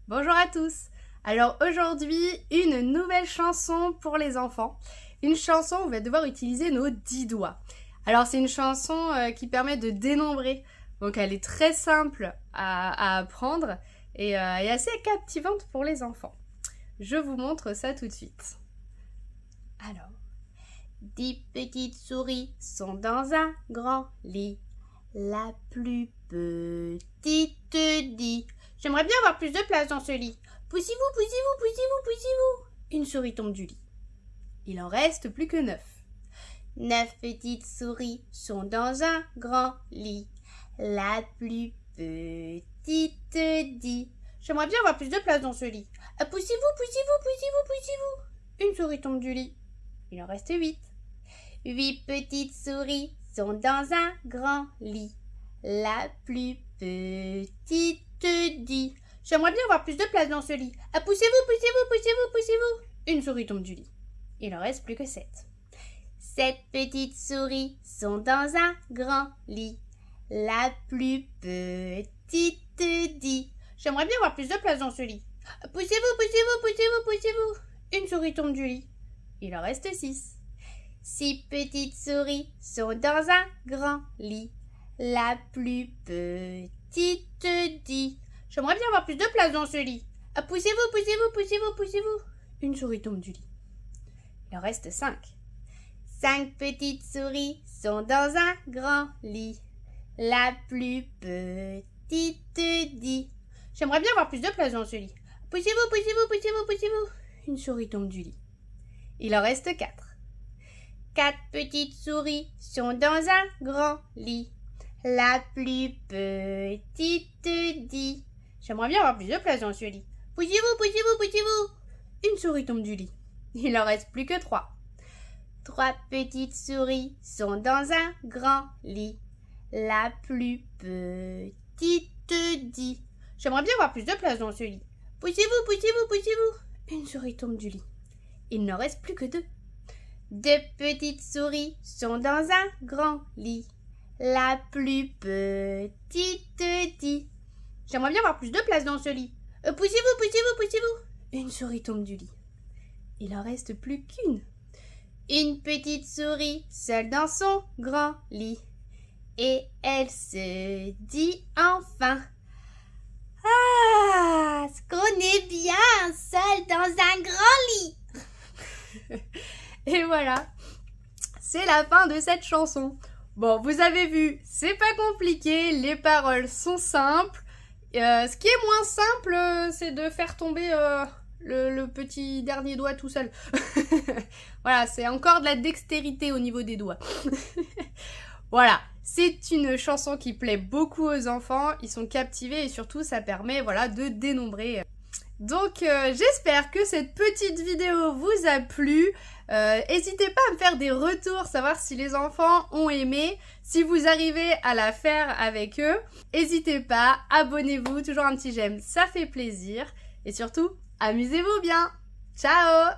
Bonjour à tous. Alors aujourd'hui, une nouvelle chanson pour les enfants. Une chanson où on va devoir utiliser nos 10 doigts. Alors c'est une chanson qui permet de dénombrer. Donc elle est très simple à apprendre et assez captivante pour les enfants. Je vous montre ça tout de suite. Alors, 10 petites souris sont dans un grand lit. La plus petite dit: j'aimerais bien avoir plus de place dans ce lit. Poussez-vous, poussez-vous, poussez-vous, poussez-vous. Une souris tombe du lit. Il en reste plus que 9. 9 petites souris sont dans un grand lit. La plus petite dit: j'aimerais bien avoir plus de place dans ce lit. Poussez-vous, poussez-vous, poussez-vous, poussez-vous. Une souris tombe du lit. Il en reste 8. 8 petites souris sont dans un grand lit. La plus petite dit: j'aimerais bien avoir plus de place dans ce lit. Poussez-vous, poussez-vous, poussez-vous, poussez-vous. Une souris tombe du lit. Il en reste plus que 7. 7 petites souris sont dans un grand lit. La plus petite dit: j'aimerais bien avoir plus de place dans ce lit. Poussez-vous, poussez-vous, poussez-vous, poussez-vous. Une souris tombe du lit. Il en reste 6. 6 petites souris sont dans un grand lit. La plus petite dit: j'aimerais bien avoir plus de place dans ce lit. Poussez-vous, poussez-vous, poussez-vous, poussez-vous. Une souris tombe du lit. Il en reste 5. 5 petites souris sont dans un grand lit. La plus petite dit: j'aimerais bien avoir plus de place dans ce lit. Poussez-vous, poussez-vous, poussez-vous, poussez-vous. Une souris tombe du lit. Il en reste 4. 4 petites souris sont dans un grand lit. La plus petite dit: j'aimerais bien avoir plus de place dans ce lit. Poussez-vous, poussez-vous, poussez-vous. Une souris tombe du lit. Il en reste plus que 3. 3 petites souris sont dans un grand lit. La plus petite dit: j'aimerais bien avoir plus de place dans ce lit. Poussez-vous, poussez-vous, poussez-vous. Une souris tombe du lit. Il n'en reste plus que 2. 2 petites souris sont dans un grand lit. La plus petite dit: j'aimerais bien avoir plus de place dans ce lit. Poussez-vous, poussez-vous, poussez-vous. Une souris tombe du lit. Il en reste plus qu'une. Une petite souris seule dans son grand lit. Et elle se dit enfin: ah, ce qu'on est bien seul dans un grand lit. Et voilà, c'est la fin de cette chanson. Bon, vous avez vu, c'est pas compliqué, les paroles sont simples. Ce qui est moins simple, c'est de faire tomber le petit dernier doigt tout seul. Voilà, c'est encore de la dextérité au niveau des doigts. Voilà, c'est une chanson qui plaît beaucoup aux enfants, ils sont captivés et surtout ça permet de dénombrer. Donc j'espère que cette petite vidéo vous a plu. N'hésitez pas à me faire des retours, savoir si les enfants ont aimé. Si vous arrivez à la faire avec eux, n'hésitez pas, abonnez-vous, toujours un petit j'aime, ça fait plaisir. Et surtout, amusez-vous bien. Ciao!